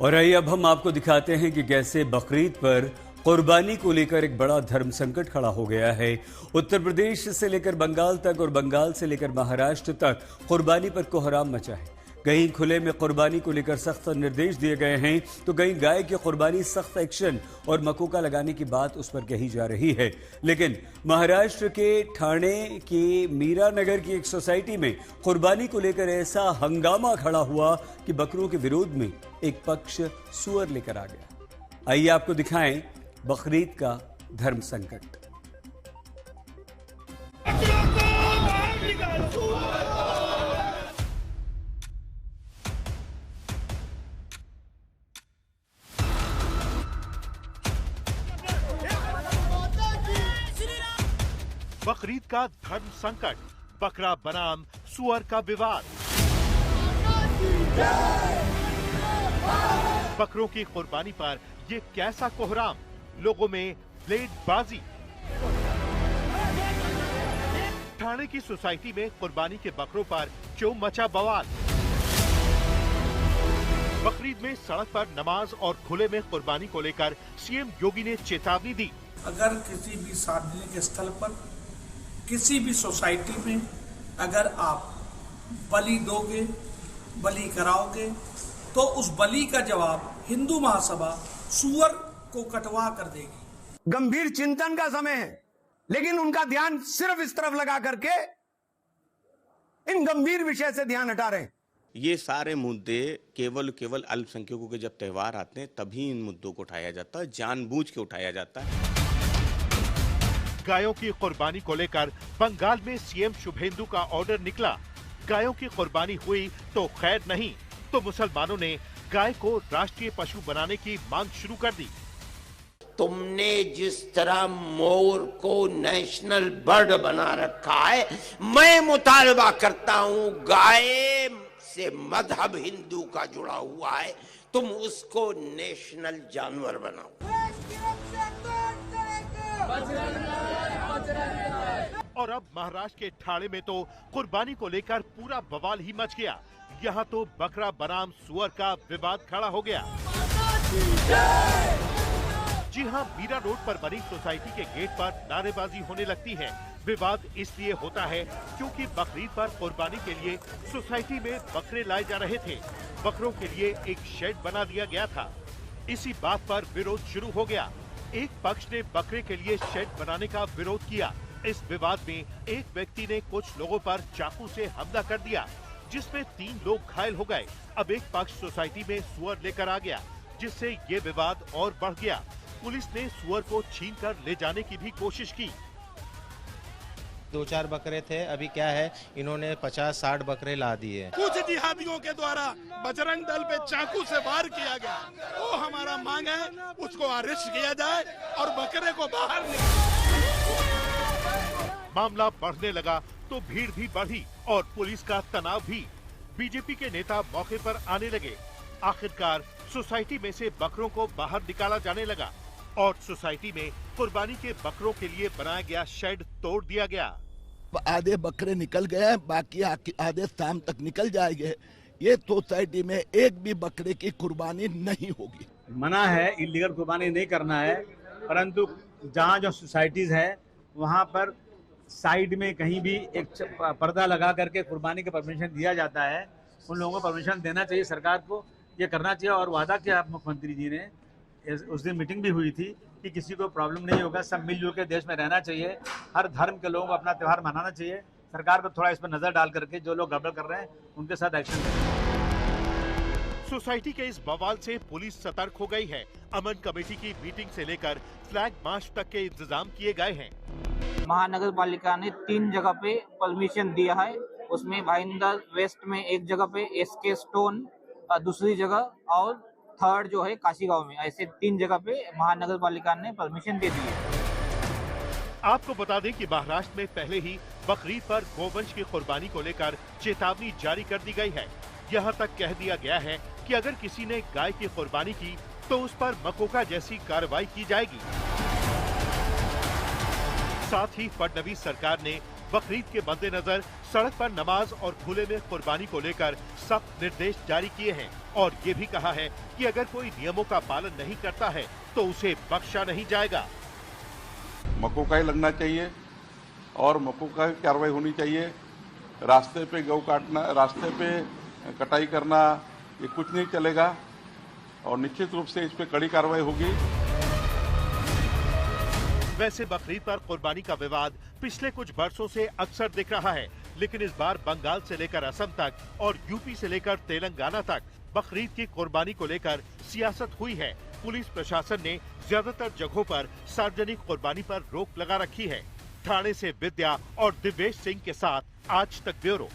और आइए अब हम आपको दिखाते हैं कि कैसे बकरीद पर कुर्बानी को लेकर एक बड़ा धर्म संकट खड़ा हो गया है। उत्तर प्रदेश से लेकर बंगाल तक और बंगाल से लेकर महाराष्ट्र तक कुर्बानी पर कोहराम मचा है। कहीं खुले में कुर्बानी को लेकर सख्त निर्देश दिए गए हैं तो कहीं गाय की कुर्बानी सख्त एक्शन और मकोका लगाने की बात उस पर कही जा रही है। लेकिन महाराष्ट्र के ठाणे के मीरा नगर की एक सोसाइटी में कुर्बानी को लेकर ऐसा हंगामा खड़ा हुआ कि बकरों के विरोध में एक पक्ष सुअर लेकर आ गया। आइए आपको दिखाएं बकरीद का धर्म संकट। बकरीद का धर्म संकट, बकरा बनाम सुअर का विवाद। बकरों की कुर्बानी पर ये कैसा कोहराम, लोगों में ब्लेडबाजी। ठाणे की सोसाइटी में कुर्बानी के बकरों पर क्यों मचा बवाल। बकरीद में सड़क पर नमाज और खुले में कुर्बानी को लेकर सीएम योगी ने चेतावनी दी। अगर किसी भी सार्वजनिक स्थल पर किसी भी सोसाइटी में अगर आप बलि दोगे, बलि कराओगे, तो उस बलि का जवाब हिंदू महासभा सुअर को कटवा कर देगी। गंभीर चिंतन का समय है, लेकिन उनका ध्यान सिर्फ इस तरफ लगा करके इन गंभीर विषय से ध्यान हटा रहे हैं। ये सारे मुद्दे केवल अल्पसंख्यकों के जब त्योहार आते हैं तभी इन मुद्दों को उठाया जाता है, जानबूझ के उठाया जाता है। गायों की कुर्बानी को लेकर बंगाल में सीएम शुभेंदु का ऑर्डर निकला। गायों की कुर्बानी हुई तो खैर नहीं तो मुसलमानों ने गाय को राष्ट्रीय पशु बनाने की मांग शुरू कर दी। तुमने जिस तरह मोर को नेशनल बर्ड बना रखा है, मैं मुतालबा करता हूं गाय से मजहब हिंदू का जुड़ा हुआ है, तुम उसको नेशनल जानवर बनाओ। और अब महाराष्ट्र के ठाणे में तो कुर्बानी को लेकर पूरा बवाल ही मच गया। यहाँ तो बकरा बनाम सुअर का विवाद खड़ा हो गया। जी हाँ, मीरा रोड पर बनी सोसाइटी के गेट पर नारेबाजी होने लगती है। विवाद इसलिए होता है क्योंकि बकरीद पर कुर्बानी के लिए सोसाइटी में बकरे लाए जा रहे थे। बकरों के लिए एक शेड बना दिया गया था। इसी बात पर विरोध शुरू हो गया। एक पक्ष ने बकरे के लिए शेड बनाने का विरोध किया। इस विवाद में एक व्यक्ति ने कुछ लोगों पर चाकू से हमला कर दिया, जिसमें 3 लोग घायल हो गए। अब एक पक्ष सोसाइटी में सुअर लेकर आ गया, जिससे ये विवाद और बढ़ गया। पुलिस ने सुअर को छीनकर ले जाने की भी कोशिश की। 2-4 बकरे थे, अभी क्या है इन्होंने 50-60 बकरे ला दिए। कुछ जिहादियों के द्वारा बजरंग दल पे चाकू से वार किया गया, वो हमारा मांग है उसको अरेस्ट किया जाए और बकरे को बाहर निकाले। मामला बढ़ने लगा तो भीड़ भी बढ़ी और पुलिस का तनाव भी। बीजेपी के नेता मौके पर आने लगे। आखिरकार सोसाइटी में से बकरों को बाहर निकाला जाने लगा और सोसाइटी में कुर्बानी के बकरों के लिए बनाया गया शेड तोड़ दिया गया। आधे बकरे निकल गए, बाकी आधे शाम तक निकल जाएंगे। ये सोसाइटी में एक भी बकरे की कुर्बानी नहीं होगी। मना है, इलीगल कुर्बानी नहीं करना है, परंतु जहाँ जो सोसाइटीज है वहाँ पर साइड में कहीं भी एक पर्दा लगा करके कुर्बानी का परमिशन दिया जाता है। उन लोगों को परमिशन देना चाहिए, सरकार को ये करना चाहिए। और वादा किया मुख्यमंत्री जी ने, उस दिन मीटिंग भी हुई थी कि किसी को प्रॉब्लम नहीं होगा, सब मिलजुल के देश में रहना चाहिए, हर धर्म के लोगों को अपना त्यौहार मनाना चाहिए। सरकार को थोड़ा इस पर नजर डाल करके जो लोग गड़बड़ कर रहे हैं उनके साथ एक्शन लें। सोसाइटी के इस बवाल से पुलिस सतर्क हो गई है। अमन कमेटी की मीटिंग से लेकर फ्लैग मार्च तक के इंतजाम किए गए हैं। महानगर पालिका ने 3 जगह पे परमिशन दिया है। उसमें भाईंदर वेस्ट में एक जगह पे, एसके स्टोन दूसरी जगह और थर्ड जो है काशीगांव में, ऐसे 3 जगह पे महानगर पालिका ने परमिशन दे दी है। आपको बता दें कि महाराष्ट्र में पहले ही बकरीद पर गोवंश की कुर्बानी को लेकर चेतावनी जारी कर दी गई है। यहाँ तक कह दिया गया है कि अगर किसी ने गाय की कुर्बानी की तो उस पर मकोका जैसी कार्रवाई की जाएगी। साथ ही फडणवीस सरकार ने बकरीद के मद्देनजर सड़क पर नमाज और खुले में कुर्बानी को लेकर सख्त निर्देश जारी किए हैं और ये भी कहा है कि अगर कोई नियमों का पालन नहीं करता है तो उसे बख्शा नहीं जाएगा। मकोका ही लगना चाहिए और मकोका की कार्रवाई होनी चाहिए। रास्ते पे गौ काटना, रास्ते पे कटाई करना, ये कुछ नहीं चलेगा और निश्चित रूप से इस पे कड़ी कार्रवाई होगी। वैसे बकरीद पर कुर्बानी का विवाद पिछले कुछ वर्षों से अक्सर दिख रहा है, लेकिन इस बार बंगाल से लेकर असम तक और यूपी से लेकर तेलंगाना तक बकरीद की कुर्बानी को लेकर सियासत हुई है। पुलिस प्रशासन ने ज्यादातर जगहों पर सार्वजनिक कुर्बानी पर रोक लगा रखी है। ठाणे से विद्या और दिव्येश सिंह के साथ आज तक ब्यूरो।